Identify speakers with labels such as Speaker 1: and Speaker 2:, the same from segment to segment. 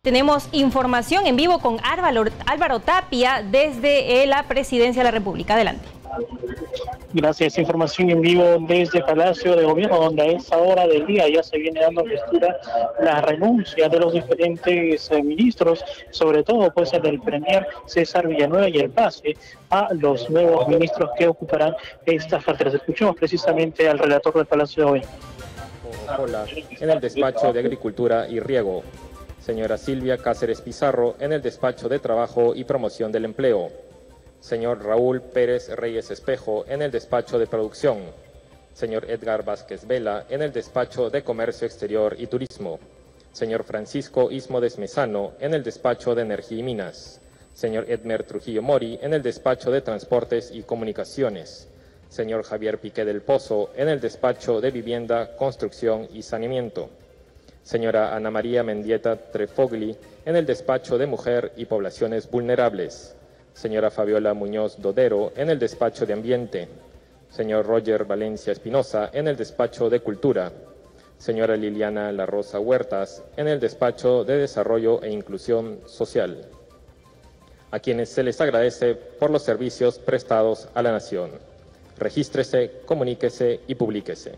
Speaker 1: Tenemos información en vivo con Álvaro Tapia desde la Presidencia de la República. Adelante.
Speaker 2: Gracias. Información en vivo desde Palacio de Gobierno, donde a esta hora del día ya se viene dando lectura la renuncia de los diferentes ministros, sobre todo pues el del Premier César Villanueva, y el pase a los nuevos ministros que ocuparán estas carteras. Escuchemos precisamente al relator del Palacio de Gobierno.
Speaker 3: Hola, en el despacho de Agricultura y Riego. Señora Silvia Cáceres Pizarro, en el despacho de Trabajo y Promoción del Empleo. Señor Raúl Pérez Reyes Espejo, en el despacho de Producción. Señor Edgar Vázquez Vela, en el despacho de Comercio Exterior y Turismo. Señor Francisco Ismo Desmesano, en el despacho de Energía y Minas. Señor Edmer Trujillo Mori, en el despacho de Transportes y Comunicaciones. Señor Javier Piqué del Pozo, en el despacho de Vivienda, Construcción y Saneamiento. Señora Ana María Mendieta Trefogli, en el despacho de Mujer y Poblaciones Vulnerables. Señora Fabiola Muñoz Dodero, en el despacho de Ambiente. Señor Roger Valencia Espinosa, en el despacho de Cultura. Señora Liliana La Rosa Huertas, en el despacho de Desarrollo e Inclusión Social. A quienes se les agradece por los servicios prestados a la nación. Regístrese, comuníquese y publíquese.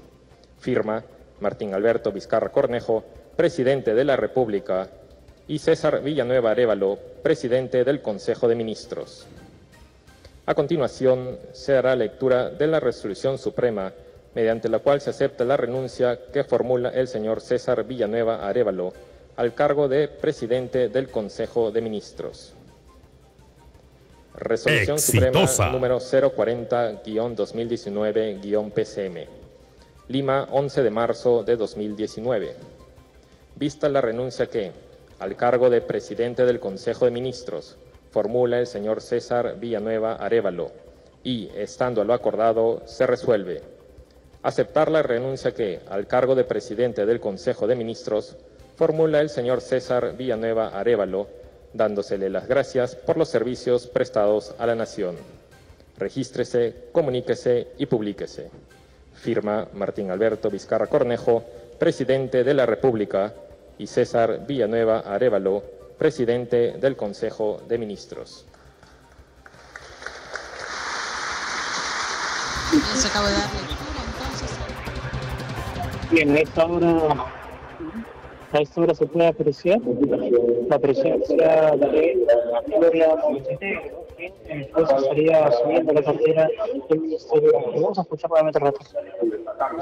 Speaker 3: Firma Martín Alberto Vizcarra Cornejo, Presidente de la República, y César Villanueva Arévalo, Presidente del Consejo de Ministros. A continuación, se dará lectura de la Resolución Suprema, mediante la cual se acepta la renuncia que formula el señor César Villanueva Arévalo al cargo de Presidente del Consejo de Ministros. Resolución Suprema número 040-2019-PCM. Lima, 11 de marzo de 2019. Vista la renuncia que, al cargo de Presidente del Consejo de Ministros, formula el señor César Villanueva Arévalo y, estando a lo acordado, se resuelve. Aceptar la renuncia que, al cargo de Presidente del Consejo de Ministros, formula el señor César Villanueva Arévalo, dándosele las gracias por los servicios prestados a la nación. Regístrese, comuníquese y publíquese. Firma Martín Alberto Vizcarra Cornejo, Presidente de la República, y César Villanueva Arévalo, Presidente del Consejo de Ministros.
Speaker 4: Se acaba de dar lectura, entonces.
Speaker 2: Bien, a esta hora se puede apreciar la presencia de Gloria Montenegro, que entonces estaría asumiendo la cartera del Ministerio. Vamos a escuchar nuevamente el rato.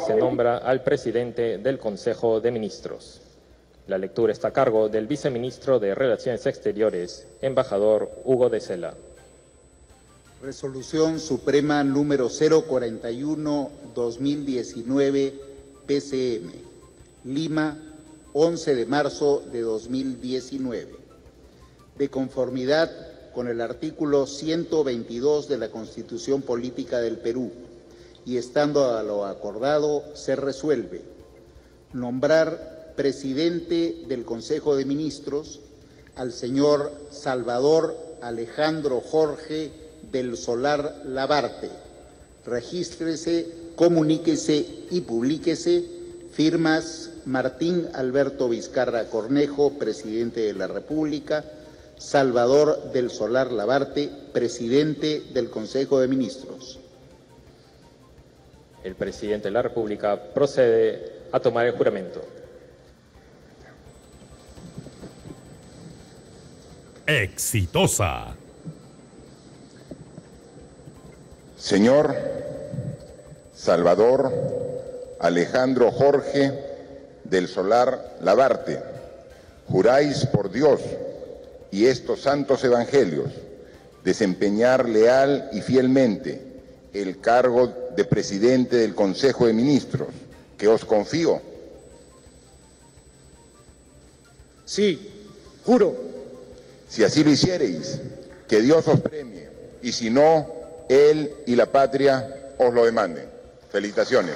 Speaker 3: Se nombra al Presidente del Consejo de Ministros. La lectura está a cargo del Viceministro de Relaciones Exteriores, embajador Hugo de Sela.
Speaker 5: Resolución Suprema número 041-2019 PCM, Lima, 11 de marzo de 2019. De conformidad con el artículo 122 de la Constitución Política del Perú y estando a lo acordado, se resuelve nombrar Presidente del Consejo de Ministros al señor Salvador Alejandro Jorge del Solar Labarte. Regístrese, comuníquese y publíquese. Firmas Martín Alberto Vizcarra Cornejo, Presidente de la República, Salvador del Solar Labarte, Presidente del Consejo de Ministros.
Speaker 3: El Presidente de la República procede a tomar el juramento.
Speaker 6: Exitosa.
Speaker 7: Señor Salvador Alejandro Jorge del Solar Labarte, juráis por Dios y estos santos evangelios desempeñar leal y fielmente el cargo de Presidente del Consejo de Ministros, que os confío.
Speaker 8: Sí, juro.
Speaker 7: Si así lo hiciereis, que Dios os premie, y si no, Él y la patria os lo demanden. Felicitaciones.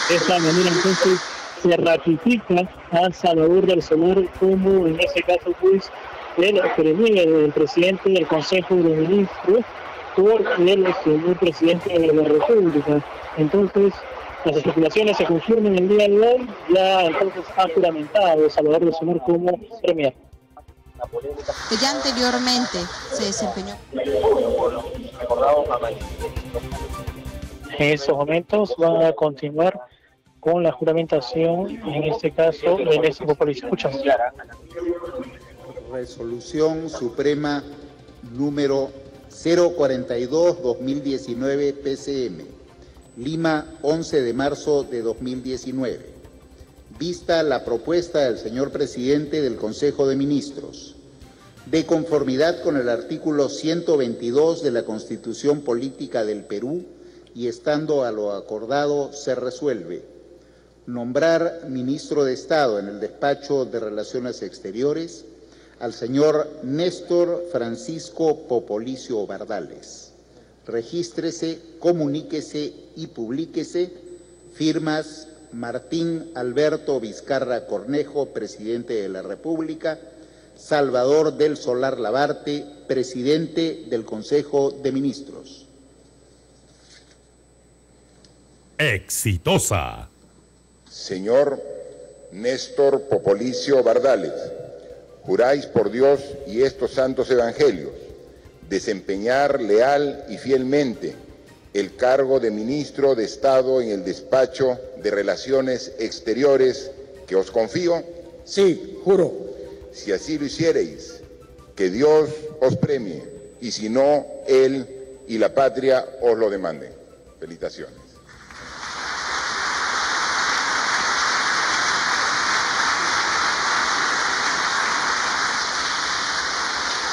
Speaker 2: De esta manera entonces se ratifica a Salvador del Solar como, en este caso, pues, el presidente del Consejo de Ministros por el señor presidente de la República. Entonces, las especulaciones se confirman el día de hoy, ya entonces ha juramentado Salvador del Solar como premier.
Speaker 4: Que ya anteriormente se desempeñó.
Speaker 2: En estos momentos va a continuar con la juramentación, en este caso, del Néstor Popolicio. Escuchamos.
Speaker 5: Resolución Suprema número 042-2019 PCM, Lima, 11 de marzo de 2019. Vista la propuesta del señor presidente del Consejo de Ministros, de conformidad con el artículo 122 de la Constitución Política del Perú y estando a lo acordado, se resuelve nombrar ministro de Estado en el Despacho de Relaciones Exteriores al señor Néstor Francisco Popolicio Bardales. Regístrese, comuníquese y publíquese. Firmas: Martín Alberto Vizcarra Cornejo, presidente de la República; Salvador del Solar Labarte, presidente del Consejo de Ministros.
Speaker 6: Exitosa.
Speaker 7: Señor Néstor Popolicio Bardales, juráis por Dios y estos santos evangelios desempeñar leal y fielmente el cargo de ministro de Estado en el Despacho de Relaciones Exteriores que os confío.
Speaker 8: Sí, juro.
Speaker 7: Si así lo hiciereis, que Dios os premie, y si no, Él y la patria os lo demanden. Felicitaciones.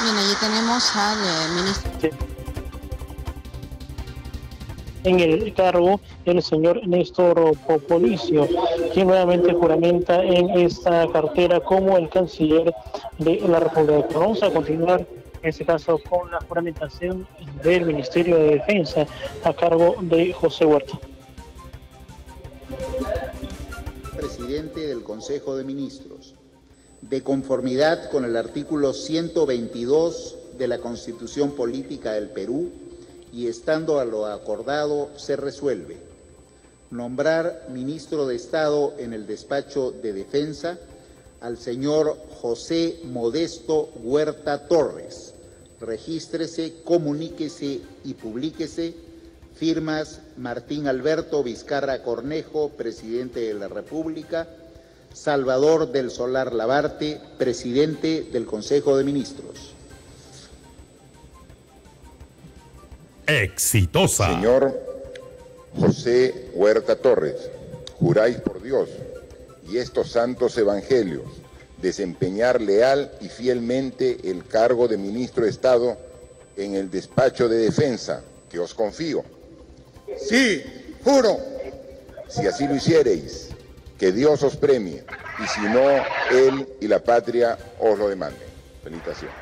Speaker 4: Bien, allí tenemos al ministro.
Speaker 2: En el cargo el señor Néstor Popolicio, quien nuevamente juramenta en esta cartera como el canciller de la República. Vamos a continuar en este caso con la juramentación del Ministerio de Defensa a cargo de José Huerta.
Speaker 5: Presidente del Consejo de Ministros, de conformidad con el artículo 122 de la Constitución Política del Perú y estando a lo acordado, se resuelve nombrar ministro de Estado en el Despacho de Defensa al señor José Modesto Huerta Torres. Regístrese, comuníquese y publíquese. Firmas: Martín Alberto Vizcarra Cornejo, presidente de la República; Salvador del Solar Labarte, presidente del Consejo de Ministros.
Speaker 6: Exitosa.
Speaker 7: Señor José Huerta Torres, juráis por Dios y estos santos evangelios desempeñar leal y fielmente el cargo de ministro de Estado en el Despacho de Defensa que os confío.
Speaker 8: Sí, juro.
Speaker 7: Si así lo hiciereis, que Dios os premie, y si no, Él y la patria os lo demanden. Felicitaciones.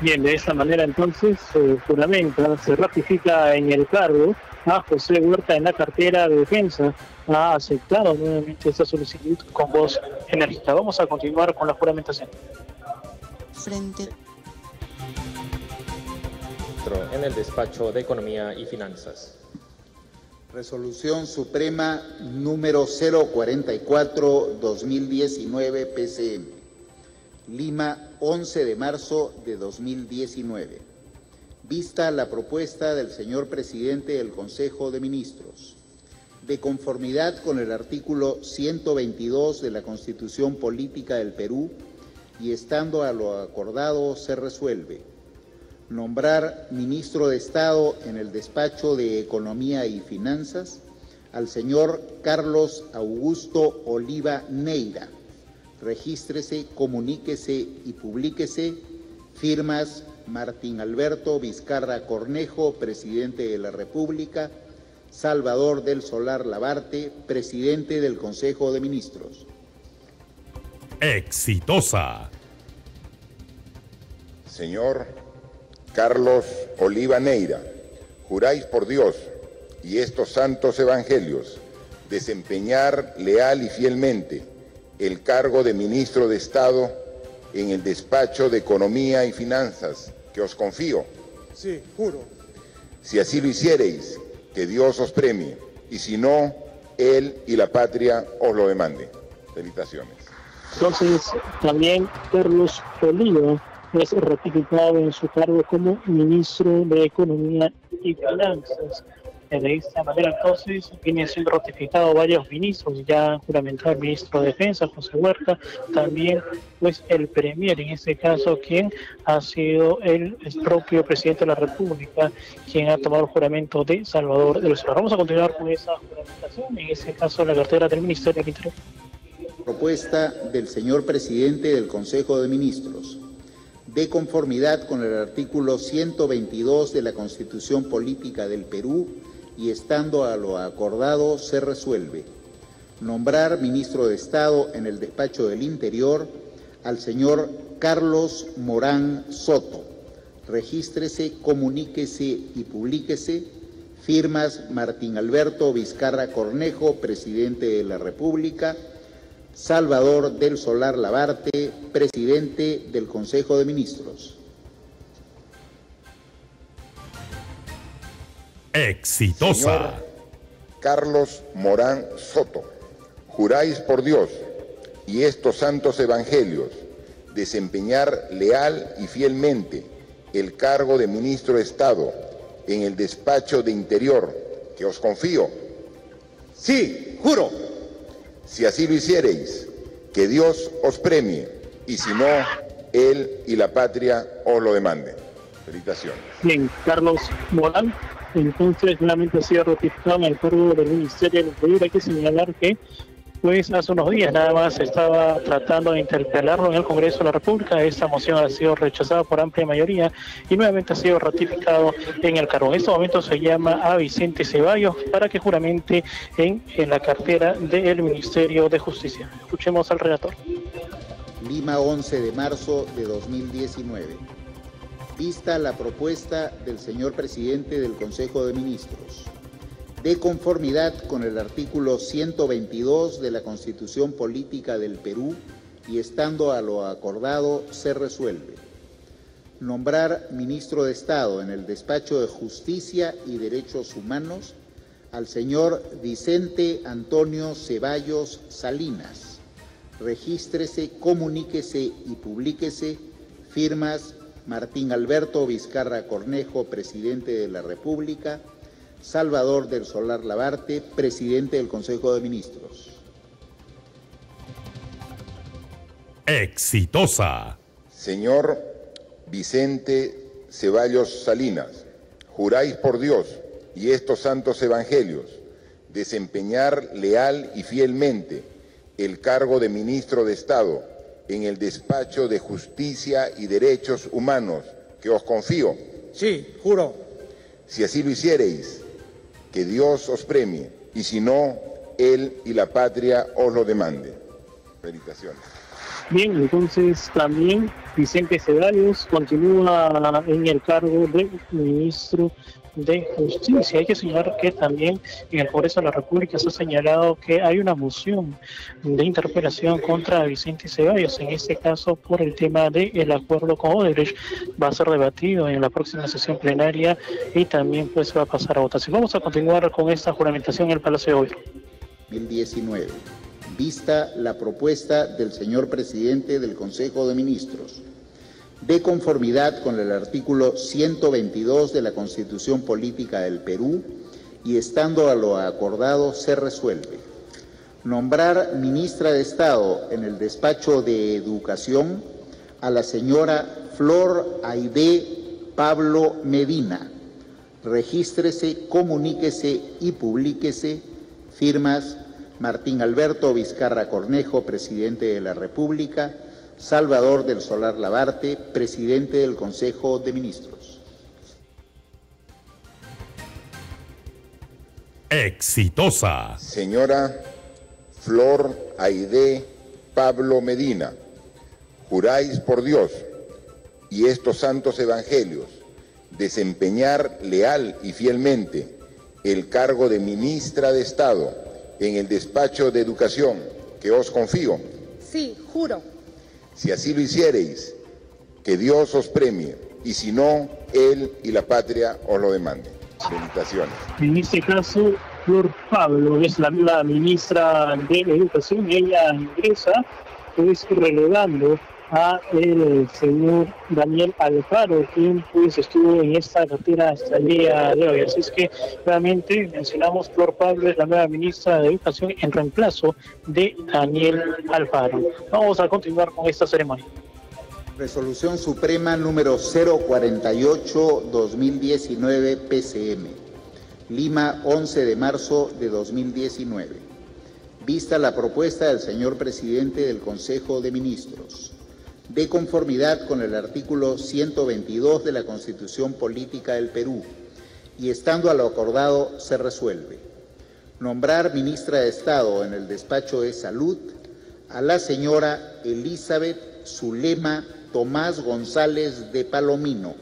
Speaker 2: Bien, de esta manera entonces se juramenta, se ratifica en el cargo a José Huerta en la cartera de Defensa. Ha aceptado nuevamente esta solicitud con voz enérgica. Vamos a continuar con la juramentación.
Speaker 4: Frente.
Speaker 3: En el Despacho de Economía y Finanzas.
Speaker 5: Resolución Suprema número 044-2019 PCM, Lima, 11 de marzo de 2019. Vista la propuesta del señor presidente del Consejo de Ministros, de conformidad con el artículo 122 de la Constitución Política del Perú y estando a lo acordado, se resuelve nombrar ministro de Estado en el Despacho de Economía y Finanzas al señor Carlos Augusto Oliva Neira. Regístrese, comuníquese y publíquese. Firmas: Martín Alberto Vizcarra Cornejo, presidente de la República; Salvador del Solar Labarte, presidente del Consejo de Ministros.
Speaker 6: Exitosa.
Speaker 7: Señor Carlos Oliva Neira, juráis por Dios y estos santos evangelios desempeñar leal y fielmente el cargo de ministro de Estado en el Despacho de Economía y Finanzas que os confío.
Speaker 8: Sí, juro.
Speaker 7: Si así lo hiciereis, que Dios os premie, y si no, él y la patria os lo demanden. Felicitaciones.
Speaker 2: Entonces, también Carlos Oliva es ratificado en su cargo como ministro de Economía y Finanzas. De esta manera, entonces, vienen siendo ratificados varios ministros, ya juramentado el ministro de Defensa, José Huerta, también pues el premier, en este caso, quien ha sido el propio presidente de la República, quien ha tomado el juramento de Salvador de los Solar. Vamos a continuar con esa juramentación, en este caso la cartera del Ministerio del Interior.
Speaker 5: Propuesta del señor presidente del Consejo de Ministros, de conformidad con el artículo 122 de la Constitución Política del Perú y estando a lo acordado, se resuelve nombrar ministro de Estado en el Despacho del Interior al señor Carlos Morán Soto. Regístrese, comuníquese y publíquese. Firmas Martín Alberto Vizcarra Cornejo, presidente de la República. Salvador del Solar Labarte, presidente del Consejo de Ministros.
Speaker 6: Exitosa.
Speaker 7: Señor Carlos Morán Soto, juráis por Dios y estos santos evangelios desempeñar leal y fielmente el cargo de ministro de Estado en el Despacho de Interior que os confío.
Speaker 8: Sí, juro.
Speaker 7: Si así lo hiciereis, que Dios os premie, y si no, él y la patria os lo demanden. Felicitaciones.
Speaker 2: Bien, Carlos Morán, entonces nuevamente ha sido ratificado en el cargo del Ministerio del Interior. Hay que señalar que pues hace unos días nada más estaba tratando de interpelarlo en el Congreso de la República. Esta moción ha sido rechazada por amplia mayoría y nuevamente ha sido ratificado en el cargo. En este momento se llama a Vicente Ceballos para que juramente en la cartera del Ministerio de Justicia. Escuchemos al relator.
Speaker 5: Lima, 11 de marzo de 2019. Vista la propuesta del señor presidente del Consejo de Ministros, de conformidad con el artículo 122 de la Constitución Política del Perú y estando a lo acordado, se resuelve nombrar ministro de Estado en el Despacho de Justicia y Derechos Humanos al señor Vicente Antonio Ceballos Salinas. Regístrese, comuníquese y publíquese. Firmas Martín Alberto Vizcarra Cornejo, presidente de la República. Salvador del Solar Labarte, presidente del Consejo de Ministros.
Speaker 6: Exitosa.
Speaker 7: Señor Vicente Ceballos Salinas, juráis por Dios y estos santos evangelios desempeñar leal y fielmente el cargo de ministro de Estado en el Despacho de Justicia y Derechos Humanos que os confío.
Speaker 8: Sí, juro.
Speaker 7: Si así lo hiciereis, que Dios os premie, y si no, él y la patria os lo demanden. Felicitaciones.
Speaker 2: Bien, entonces también Vicente Ceballos continúa en el cargo de ministro de Justicia. Hay que señalar que también en el Congreso de la República se ha señalado que hay una moción de interpelación contra Vicente Ceballos, en este caso por el tema del acuerdo con Odebrecht. Va a ser debatido en la próxima sesión plenaria y también pues va a pasar a votación. Vamos a continuar con esta juramentación en el Palacio de Gobierno.
Speaker 5: 2019. Vista la propuesta del señor presidente del Consejo de Ministros, de conformidad con el artículo 122 de la Constitución Política del Perú y estando a lo acordado, se resuelve nombrar ministra de Estado en el Despacho de Educación a la señora Flor Aide Pablo Medina. Regístrese, comuníquese y publíquese. Firmas Martín Alberto Vizcarra Cornejo, presidente de la República. Salvador del Solar Labarte, presidente del Consejo de Ministros.
Speaker 6: Exitosa.
Speaker 7: Señora Flor Aide Pablo Medina, juráis por Dios y estos santos evangelios desempeñar leal y fielmente el cargo de ministra de Estado en el Despacho de Educación que os confío.
Speaker 9: Sí, juro.
Speaker 7: Si así lo hiciereis, que Dios os premie, y si no, él y la patria os lo demanden. Felicitaciones.
Speaker 2: En este caso, Flor Pablo, es la nueva ministra de Educación. Ella ingresa, pues, relevando a el señor Daniel Alfaro, quien pues estuvo en esta cartera hasta el día de hoy. Así es que nuevamente mencionamos, Flor Pablo es la nueva ministra de Educación en reemplazo de Daniel Alfaro. Vamos a continuar con esta ceremonia.
Speaker 5: Resolución Suprema número 048-2019 PCM, Lima, 11 de marzo de 2019. Vista la propuesta del señor presidente del Consejo de Ministros, de conformidad con el artículo 122 de la Constitución Política del Perú, y estando a lo acordado, se resuelve: nombrar ministra de Estado en el despacho de Salud a la señora Elizabeth Zulema Tomás González de Palomino.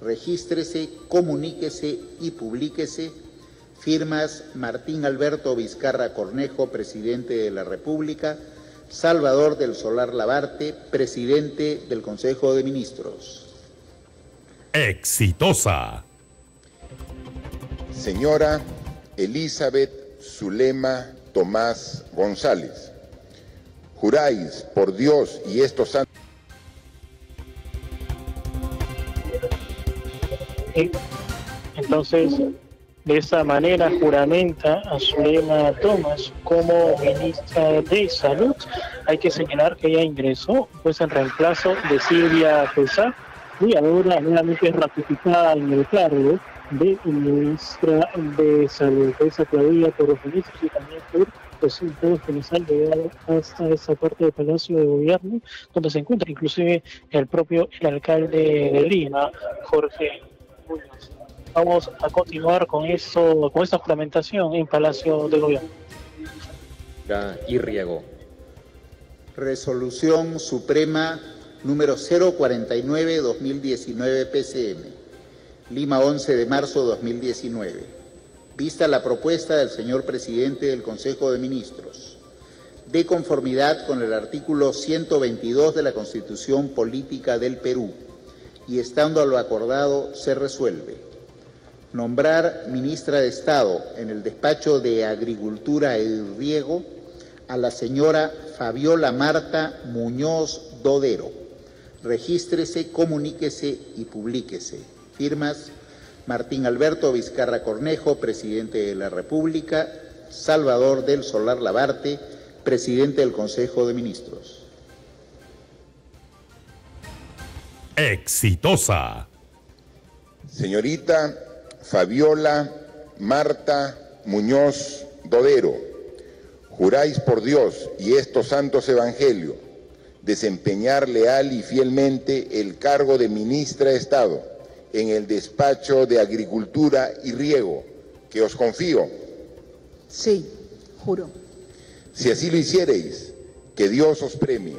Speaker 5: Regístrese, comuníquese y publíquese. Firmas: Martín Alberto Vizcarra Cornejo, presidente de la República; Salvador del Solar Labarte, presidente del Consejo de Ministros.
Speaker 6: Exitosa.
Speaker 7: Señora Elizabeth Zulema Tomás González, juráis por Dios y estos santos.
Speaker 2: Entonces, de esta manera juramenta a Zulema Tomás como ministra de Salud. Hay que señalar que ella ingresó pues en reemplazo de Silvia Pesá, y ahora nuevamente es ratificada en el cargo de ministra de Salud. Es aplaudida por los ministros y también por pues todos quienes han llegado hasta esta parte del Palacio de Gobierno, donde se encuentra inclusive el alcalde de Lima, Jorge Muñoz. Vamos a continuar con esta juramentación en Palacio de Gobierno.
Speaker 3: Y riego.
Speaker 5: Resolución Suprema número 049-2019 PCM, Lima, 11 de marzo de 2019. Vista la propuesta del señor presidente del Consejo de Ministros, de conformidad con el artículo 122 de la Constitución Política del Perú, y estando a lo acordado, se resuelve: nombrar ministra de Estado en el despacho de Agricultura y Riego a la señora Fabiola Marta Muñoz Dodero. Regístrese, comuníquese y publíquese. Firmas: Martín Alberto Vizcarra Cornejo, presidente de la República; Salvador del Solar Labarte, presidente del Consejo de Ministros.
Speaker 6: Exitosa.
Speaker 7: Señorita Fabiola Marta Muñoz Dodero, juráis por Dios y estos santos evangelios desempeñar leal y fielmente el cargo de ministra de Estado en el despacho de Agricultura y Riego, que os confío.
Speaker 9: Sí, juro.
Speaker 7: Si así lo hiciereis, que Dios os premie,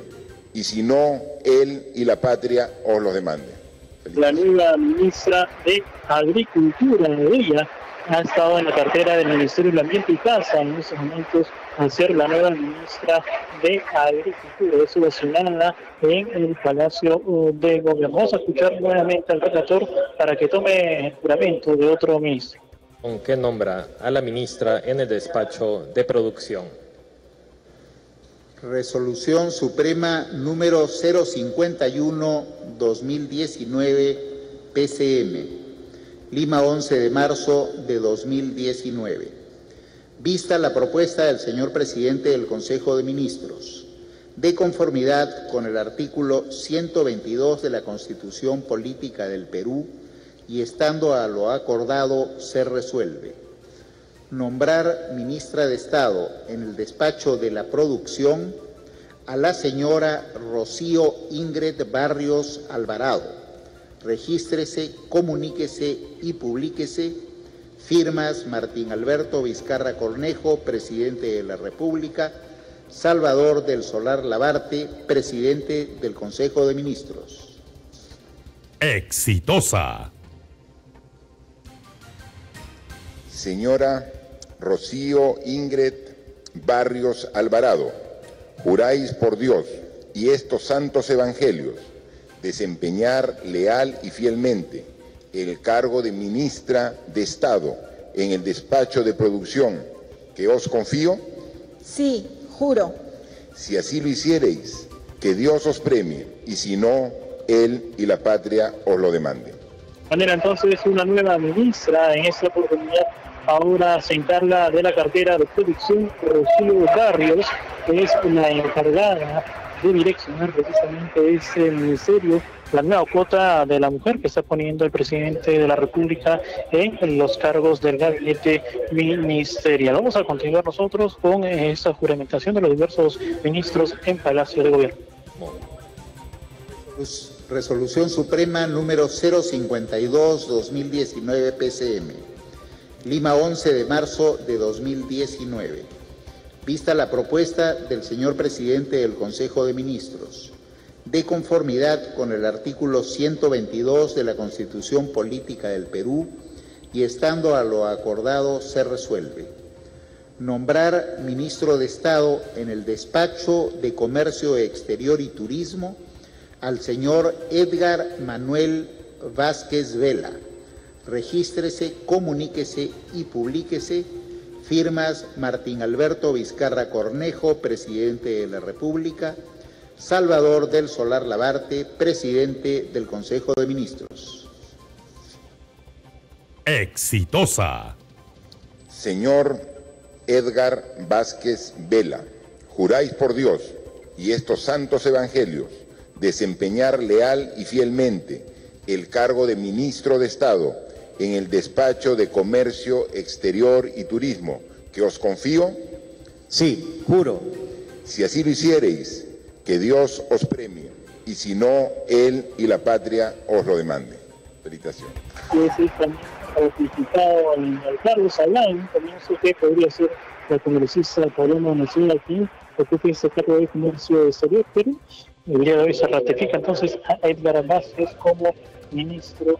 Speaker 7: y si no, Él y la patria os lo demanden.
Speaker 2: La nueva ministra de Agricultura, ella ha estado en la cartera del Ministerio del Ambiente y Casa en estos momentos, al ser la nueva ministra de Agricultura. Es seleccionada en el Palacio de Gobierno. Vamos a escuchar nuevamente al relator para que tome el juramento de otro ministro.
Speaker 3: ¿Con qué nombra a la ministra en el despacho de Producción?
Speaker 5: Resolución Suprema número 051-2019 PCM, Lima, 11 de marzo de 2019. Vista la propuesta del señor presidente del Consejo de Ministros, de conformidad con el artículo 122 de la Constitución Política del Perú, y estando a lo acordado, se resuelve: nombrar ministra de Estado en el despacho de la Producción a la señora Rocío Ingrid Barrios Alvarado. Regístrese, comuníquese y publíquese. Firmas: Martín Alberto Vizcarra Cornejo, presidente de la República; Salvador del Solar Labarte, presidente del Consejo de Ministros.
Speaker 6: Exitosa.
Speaker 7: Señora Rocío Ingrid Barrios Alvarado, juráis por Dios y estos santos evangelios desempeñar leal y fielmente el cargo de ministra de Estado en el despacho de producción que os confío?
Speaker 9: Sí, juro.
Speaker 7: Si así lo hiciereis, que Dios os premie, y si no, Él y la patria os lo demanden.
Speaker 2: De manera entonces, una nueva ministra en esta oportunidad ahora se encarga de la cartera de producción, Rocío Barrios, que es la encargada de direccionar precisamente ese ministerio, la nueva cuota de la mujer que está poniendo el presidente de la República en los cargos del gabinete ministerial. Vamos a continuar nosotros con esta juramentación de los diversos ministros en Palacio de Gobierno.
Speaker 5: Resolución Suprema número 052-2019 PCM, Lima, 11 de marzo de 2019. Vista la propuesta del señor presidente del Consejo de Ministros, de conformidad con el artículo 122 de la Constitución Política del Perú y estando a lo acordado se resuelve: nombrar ministro de Estado en el Despacho de Comercio Exterior y Turismo al señor Edgar Manuel Vázquez Vela. Regístrese, comuníquese y publíquese. Firmas: Martín Alberto Vizcarra Cornejo, presidente de la República; Salvador del Solar Labarte, presidente del Consejo de Ministros.
Speaker 6: Exitosa.
Speaker 7: Señor Edgar Vázquez Vela, juráis por Dios y estos santos evangelios desempeñar leal y fielmente el cargo de ministro de Estado en el Despacho de Comercio Exterior y Turismo que os confío?
Speaker 8: Sí, juro.
Speaker 7: Si así lo hiciereis, que Dios os premie, y si no, Él y la patria os lo demanden. Felicitaciones.
Speaker 2: Ratificado en el cargo Salán, comienzo que podría ser la congresista Paloma Nacional aquí, ocupa este cargo de comercio exterior, pero el día de hoy se ratifica entonces a Edgar Vázquez como ministro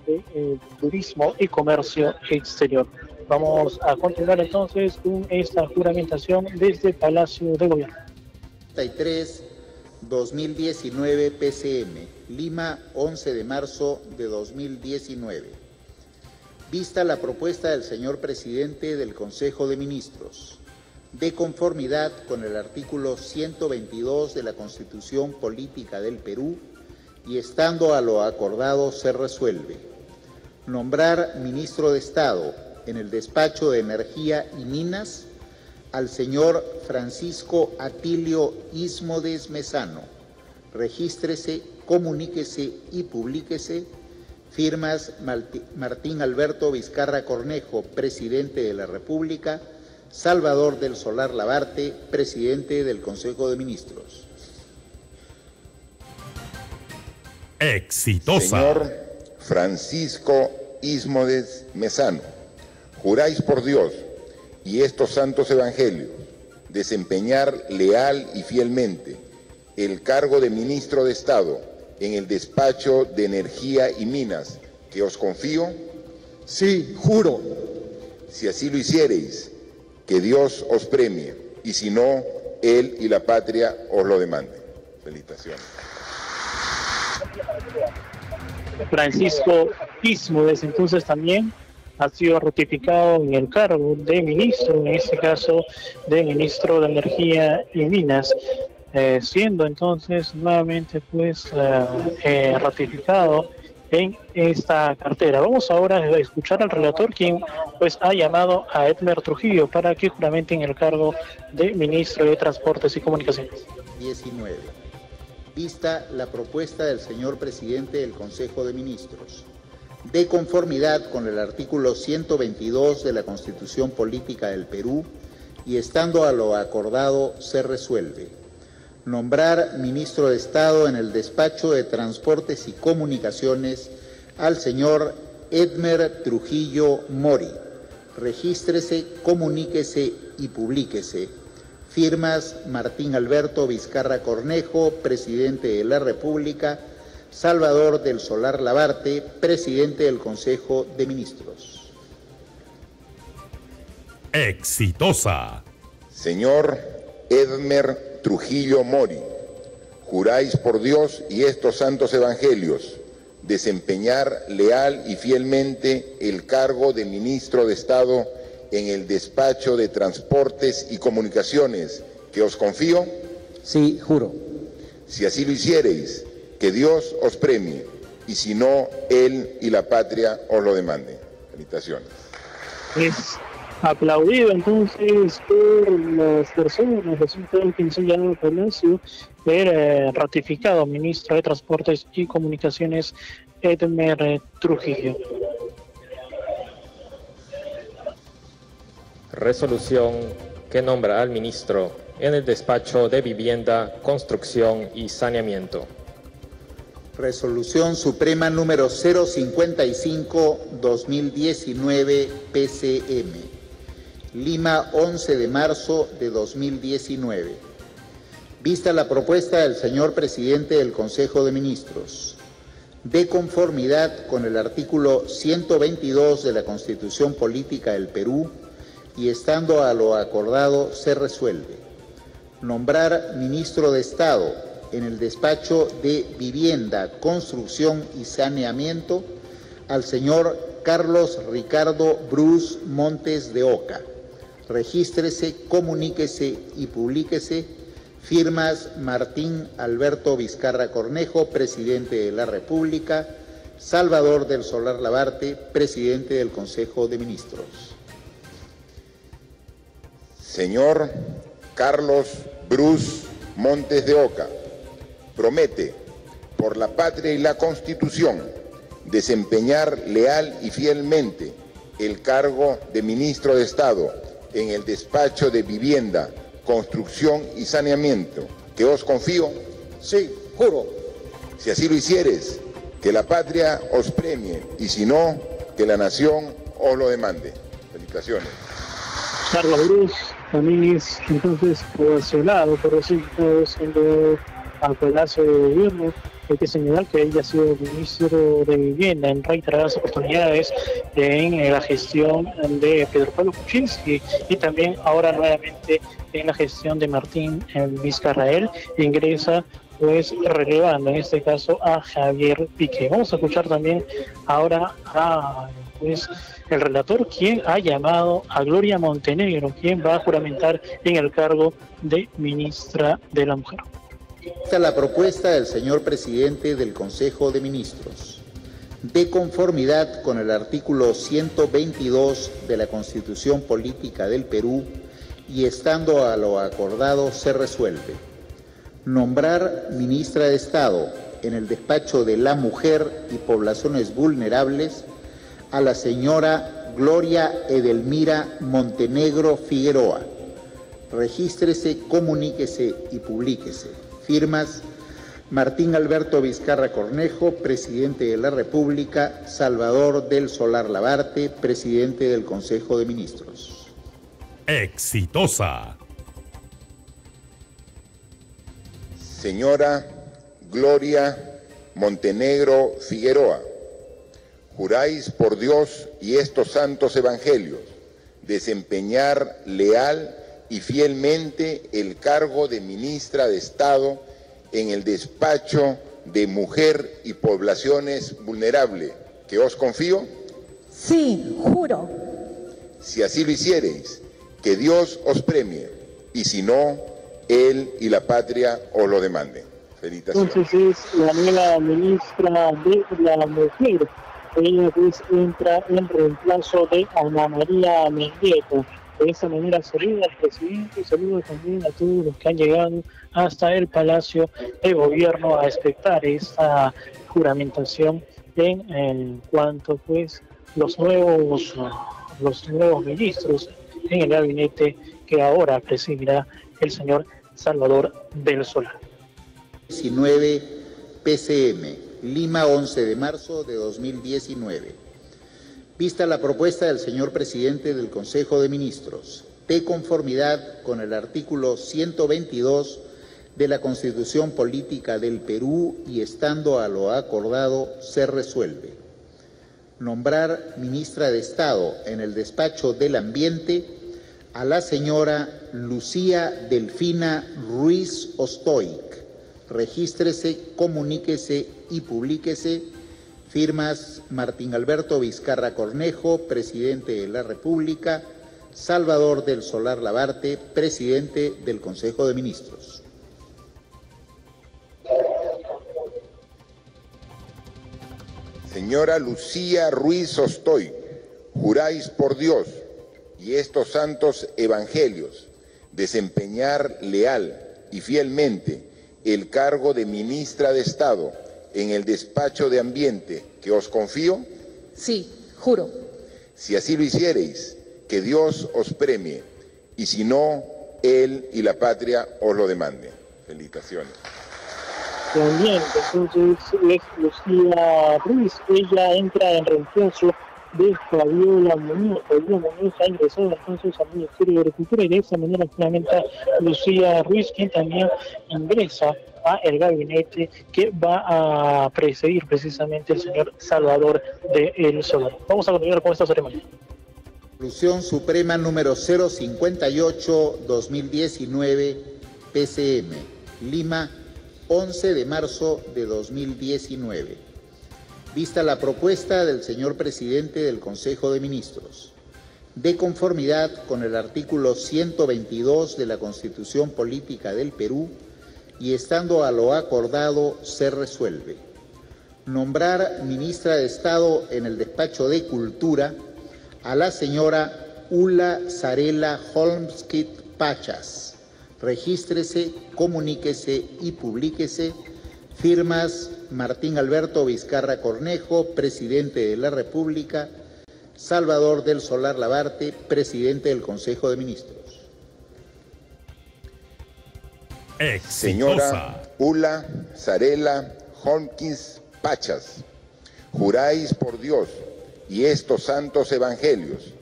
Speaker 2: de Turismo y Comercio Exterior. Vamos a continuar entonces con esta juramentación desde Palacio de Gobierno.
Speaker 5: 33-2019 PCM, Lima, 11 de marzo de 2019. Vista la propuesta del señor presidente del Consejo de Ministros, de conformidad con el artículo 122 de la Constitución Política del Perú y estando a lo acordado se resuelve: nombrar ministro de Estado en el Despacho de Energía y Minas al señor Francisco Atilio Ismodes Mesano. Regístrese, comuníquese y publíquese. Firmas: Martín Alberto Vizcarra Cornejo, presidente de la República; Salvador del Solar Labarte, presidente del Consejo de Ministros.
Speaker 6: Exitosa.
Speaker 7: Señor Francisco Ismodes Mesano, juráis por Dios y estos santos evangelios desempeñar leal y fielmente el cargo de ministro de Estado en el Despacho de Energía y Minas que os confío?
Speaker 8: Sí, juro.
Speaker 7: Si así lo hiciereis, que Dios os premie, y si no, Él y la patria os lo demanden. Felicitaciones.
Speaker 2: Francisco Ismodes entonces también ha sido ratificado en el cargo de ministro, en este caso de ministro de Energía y Minas, siendo entonces nuevamente pues ratificado en esta cartera. Vamos ahora a escuchar al relator, quien pues ha llamado a Edmer Trujillo para que juramente en el cargo de ministro de Transportes y Comunicaciones.
Speaker 5: 19. Vista la propuesta del señor presidente del Consejo de Ministros, de conformidad con el artículo 122 de la Constitución Política del Perú y estando a lo acordado se resuelve: nombrar ministro de Estado en el Despacho de Transportes y Comunicaciones al señor Edmer Trujillo Mori. Regístrese, comuníquese y publíquese. Firmas: Martín Alberto Vizcarra Cornejo, presidente de la República; Salvador del Solar Labarte, presidente del Consejo de Ministros.
Speaker 6: Exitosa.
Speaker 7: Señor Edmer Trujillo Mori, juráis por Dios y estos santos evangelios desempeñar leal y fielmente el cargo de Ministro de Estado en el Despacho de Transportes y Comunicaciones que os confío?
Speaker 8: Sí, juro.
Speaker 7: Si así lo hiciereis, que Dios os premie, y si no, Él y la patria os lo demanden. Felicitaciones.
Speaker 2: Es aplaudido entonces por las personas, los ciudadanos que han llegado al Palacio, ver ratificado ministro de Transportes y Comunicaciones, Edmer Trujillo.
Speaker 3: Resolución que nombra al ministro en el despacho de Vivienda, Construcción y Saneamiento.
Speaker 5: Resolución Suprema número 055-2019 PCM. Lima, 11 de marzo de 2019. Vista la propuesta del señor presidente del Consejo de Ministros, de conformidad con el artículo 122 de la Constitución Política del Perú y estando a lo acordado, se resuelve nombrar ministro de Estado en el despacho de Vivienda, Construcción y Saneamiento al señor Carlos Ricardo Bruce Montes de Oca. Regístrese, comuníquese y publíquese. Firmas Martín Alberto Vizcarra Cornejo, presidente de la República, Salvador del Solar Labarte, presidente del Consejo de Ministros.
Speaker 7: Señor Carlos Bruce Montes de Oca, promete, por la patria y la Constitución, desempeñar leal y fielmente el cargo de Ministro de Estado en el Despacho de Vivienda, Construcción y Saneamiento, que os confío.
Speaker 8: Sí, juro.
Speaker 7: Si así lo hicieres, que la patria os premie, y si no, que la nación os lo demande. Felicitaciones.
Speaker 2: Carlos Bruce también es entonces ovacionado por los invitados al Palacio de Gobierno. Hay que señalar que ella ha sido ministro de Vivienda en reiteradas oportunidades en la gestión de Pedro Pablo Kuczynski y también ahora nuevamente en la gestión de Martín Vizcarra. Ingresa pues relevando en este caso a Javier Piqué. Vamos a escuchar también ahora a pues el relator, quien ha llamado a Gloria Montenegro, quien va a juramentar en el cargo de ministra de la Mujer.
Speaker 5: Esta es la propuesta del señor presidente del Consejo de Ministros, de conformidad con el artículo 122 de la Constitución Política del Perú y estando a lo acordado, se resuelve nombrar ministra de Estado en el despacho de la Mujer y Poblaciones Vulnerables a la señora Gloria Edelmira Montenegro Figueroa. Regístrese, comuníquese y publíquese. Firmas Martín Alberto Vizcarra Cornejo, presidente de la República, Salvador del Solar Labarte, presidente del Consejo de Ministros.
Speaker 6: Exitosa.
Speaker 7: Señora Gloria Montenegro Figueroa, juráis por Dios y estos santos evangelios desempeñar leal y fielmente el cargo de ministra de Estado en el despacho de Mujer y Poblaciones Vulnerables, que os confío.
Speaker 9: Sí, juro.
Speaker 7: Si así lo hiciereis, que Dios os premie, y si no, Él y la patria os lo demanden. Felicitaciones.
Speaker 2: Entonces es la nueva ministra de la Mujer. Ella pues entra en reemplazo de Ana María Mendieta. De esa manera saluda al presidente y saluda también a todos los que han llegado hasta el Palacio de Gobierno a expectar esta juramentación en cuanto pues los nuevos ministros en el gabinete que ahora presidirá el señor Salvador del Solar.
Speaker 5: 19 PCM, Lima, 11 de marzo de 2019. Vista la propuesta del señor presidente del Consejo de Ministros, de conformidad con el artículo 122 de la Constitución Política del Perú y estando a lo acordado, se resuelve nombrar ministra de Estado en el despacho del Ambiente a la señora Lucía Delfina Ruiz Ostoic. Regístrese, comuníquese y publíquese. Firmas Martín Alberto Vizcarra Cornejo, presidente de la República, Salvador del Solar Labarte, presidente del Consejo de Ministros.
Speaker 7: Señora Lucía Ruiz Ostoy, juráis por Dios y estos santos evangelios desempeñar leal y fielmente el cargo de ministra de Estado en el despacho de Ambiente que os confío.
Speaker 9: Sí, juro.
Speaker 7: Si así lo hiciereis, que Dios os premie, y si no, Él y la patria os lo demanden. Felicitaciones.
Speaker 2: También, entonces, es Lucía Ruiz, ella entra en reemplazo de Fabiola Muñoz. Fabiola Muñoz ha ingresado entonces al Ministerio de Agricultura y de esa manera finalmente Lucía Ruiz, quien también ingresa a el gabinete que va a presidir precisamente el señor Salvador del Solar. Vamos a continuar con esta ceremonia.
Speaker 5: Resolución Suprema número 058-2019, PCM, Lima, 11 de marzo de 2019. Vista la propuesta del señor presidente del Consejo de Ministros, de conformidad con el artículo 122 de la Constitución Política del Perú y estando a lo acordado, se resuelve nombrar ministra de Estado en el despacho de Cultura a la señora Ula Sarela Holmskit Pachas. Regístrese, comuníquese y publíquese. Firmas Martín Alberto Vizcarra Cornejo, presidente de la República, Salvador del Solar Labarte, presidente del Consejo de Ministros.
Speaker 7: Señora Ula Sarela Holmskit Pachas, juráis por Dios y estos santos evangelios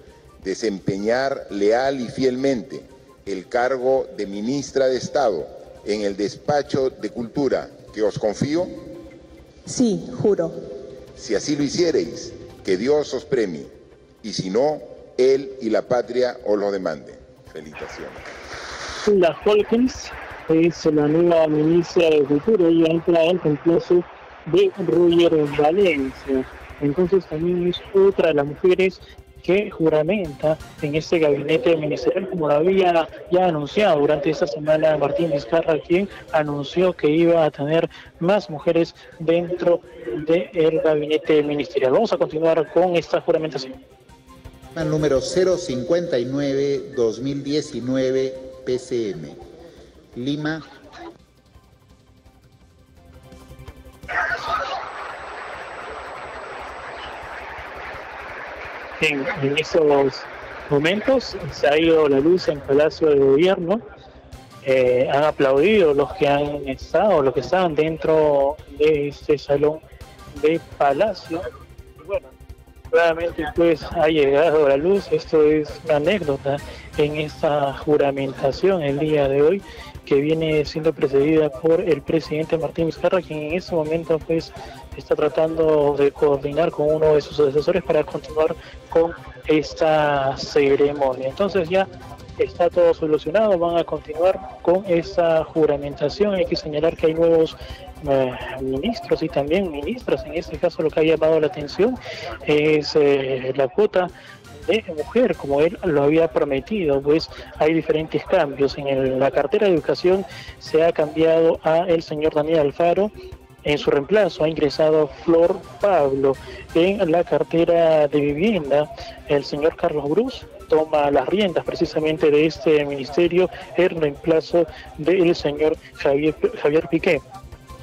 Speaker 7: desempeñar leal y fielmente el cargo de ministra de Estado en el despacho de Cultura que os confío.
Speaker 9: Sí, juro.
Speaker 7: Si así lo hiciereis, que Dios os premie, y si no, Él y la patria os lo demanden. Felicitaciones.
Speaker 2: La Holkins es la nueva ministra de Cultura, ella entra en reemplazo de Roger Valencia. Entonces también es otra de las mujeres que juramenta en este gabinete ministerial, como lo había ya anunciado durante esta semana Martín Vizcarra, quien anunció que iba a tener más mujeres dentro del gabinete ministerial. Vamos a continuar con esta juramentación.
Speaker 5: Número 059-2019, PCM, Lima.
Speaker 2: En estos momentos se ha ido la luz en Palacio de Gobierno. Han aplaudido los que han estado, los que estaban dentro de este salón de Palacio. Y bueno, nuevamente pues ha llegado la luz. Esto es una anécdota en esta juramentación el día de hoy, que viene siendo precedida por el presidente Martín Vizcarra, quien en este momento pues está tratando de coordinar con uno de sus asesores para continuar con esta ceremonia. Entonces ya está todo solucionado, van a continuar con esta juramentación. Hay que señalar que hay nuevos ministros y también ministras. En este caso lo que ha llamado la atención es la cuota de mujer, como él lo había prometido. Pues hay diferentes cambios. En la cartera de educación se ha cambiado a el señor Daniel Alfaro. En su reemplazo ha ingresado Flor Pablo. En la cartera de vivienda, el señor Carlos Brus toma las riendas precisamente de este ministerio en reemplazo del señor Javier Piqué.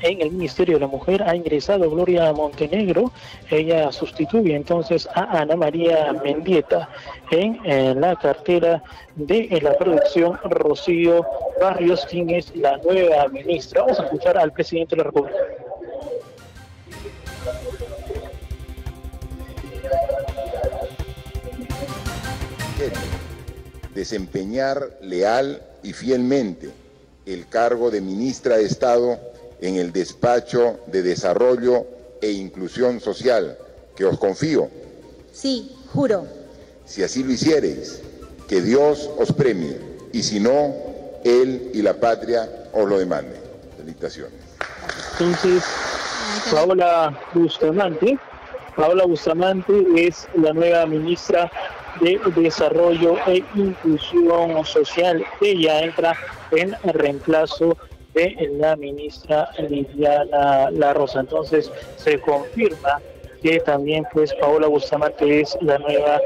Speaker 2: En el Ministerio de la Mujer ha ingresado Gloria Montenegro. Ella sustituye entonces a Ana María Mendieta. En la cartera de la producción, Rocío Barrios, quien es la nueva ministra. Vamos a escuchar al presidente de la República.
Speaker 7: Desempeñar leal y fielmente el cargo de ministra de Estado en el despacho de Desarrollo e Inclusión Social que os confío.
Speaker 9: Sí, juro.
Speaker 7: Si así lo hiciereis, que Dios os premie, y si no, Él y la patria os lo demanden. Felicitaciones.
Speaker 2: Entonces, Paola Bustamante Paola Bustamante es la nueva ministra de Desarrollo e Inclusión Social. Ella entra en reemplazo de la ministra Liliana La Rosa. Entonces se confirma que también pues Paola Bustamante es la nueva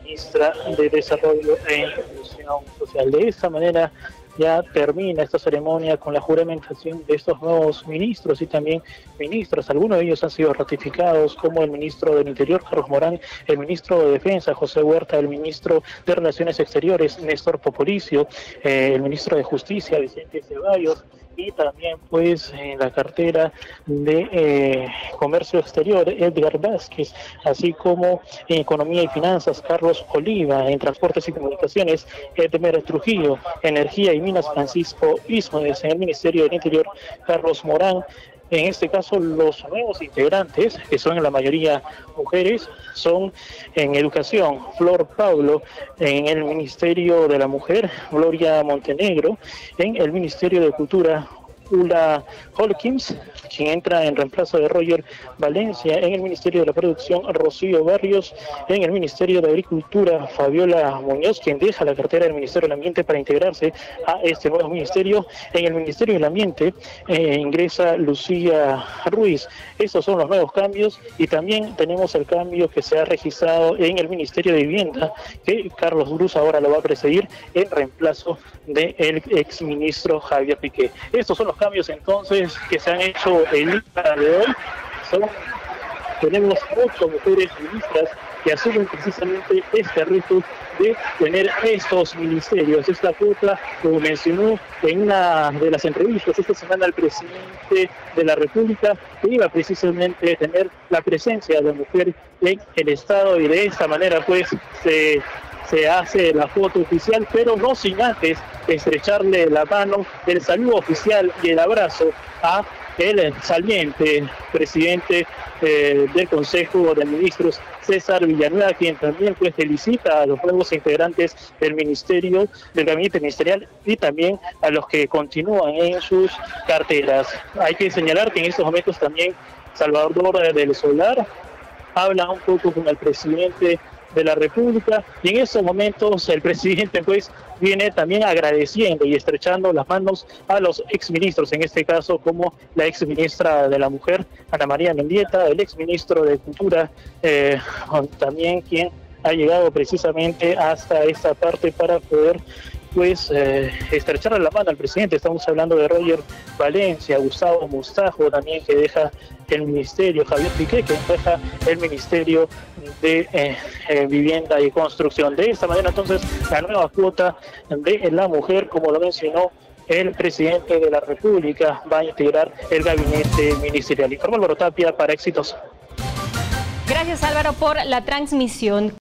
Speaker 2: ministra de Desarrollo e Inclusión Social. De esta manera ya termina esta ceremonia con la juramentación de estos nuevos ministros y también ministras. Algunos de ellos han sido ratificados, como el ministro del Interior, Carlos Morán, el ministro de Defensa, José Huerta, el ministro de Relaciones Exteriores, Néstor Popolicio, el ministro de Justicia, Vicente Ceballos, y también pues en la cartera de Comercio Exterior, Edgar Vázquez, así como en Economía y Finanzas, Carlos Oliva, en Transportes y Comunicaciones, Edmer Trujillo, Energía y Minas, Francisco Ismodes, en el Ministerio del Interior, Carlos Morán. En este caso, los nuevos integrantes, que son en la mayoría mujeres, son en Educación, Flor Paulo, en el Ministerio de la Mujer, Gloria Montenegro, en el Ministerio de Cultura, Ula Holkins, quien entra en reemplazo de Roger Valencia, en el Ministerio de la Producción, Rocío Barrios, en el Ministerio de Agricultura, Fabiola Muñoz, quien deja la cartera del Ministerio del Ambiente para integrarse a este nuevo ministerio. En el Ministerio del Ambiente ingresa Lucía Ruiz. Estos son los nuevos cambios, y también tenemos el cambio que se ha registrado en el Ministerio de Vivienda, que Carlos Brus ahora lo va a presidir en reemplazo del exministro Javier Piqué. Estos son los cambios entonces que se han hecho el día de hoy. Tenemos 8 mujeres ministras que asumen precisamente este reto de tener estos ministerios. Esta cuota, como mencionó en una de las entrevistas esta semana el presidente de la República, que iba precisamente a tener la presencia de la mujer en el Estado, y de esta manera pues se hace la foto oficial, pero no sin antes estrecharle la mano, el saludo oficial y el abrazo a el saliente presidente del Consejo de Ministros, César Villanueva, quien también pues felicita a los nuevos integrantes del ministerio, del gabinete ministerial, y también a los que continúan en sus carteras. Hay que señalar que en estos momentos también Salvador del Solar habla un poco con el presidente de la República, y en estos momentos el presidente pues viene también agradeciendo y estrechando las manos a los exministros, en este caso como la exministra de la Mujer, Ana María Mendieta, el exministro de Cultura, también quien ha llegado precisamente hasta esta parte para poder pues estrecharle la mano al presidente. Estamos hablando de Roger Valencia, Gustavo Mustajo también, que deja el ministerio, Javier Piqué, que deja el Ministerio de Vivienda y Construcción. De esta manera entonces la nueva cuota de la mujer, como lo mencionó el presidente de la República, va a integrar el gabinete ministerial. Informó Álvaro Tapia para Exitosa.
Speaker 1: Gracias, Álvaro, por la transmisión.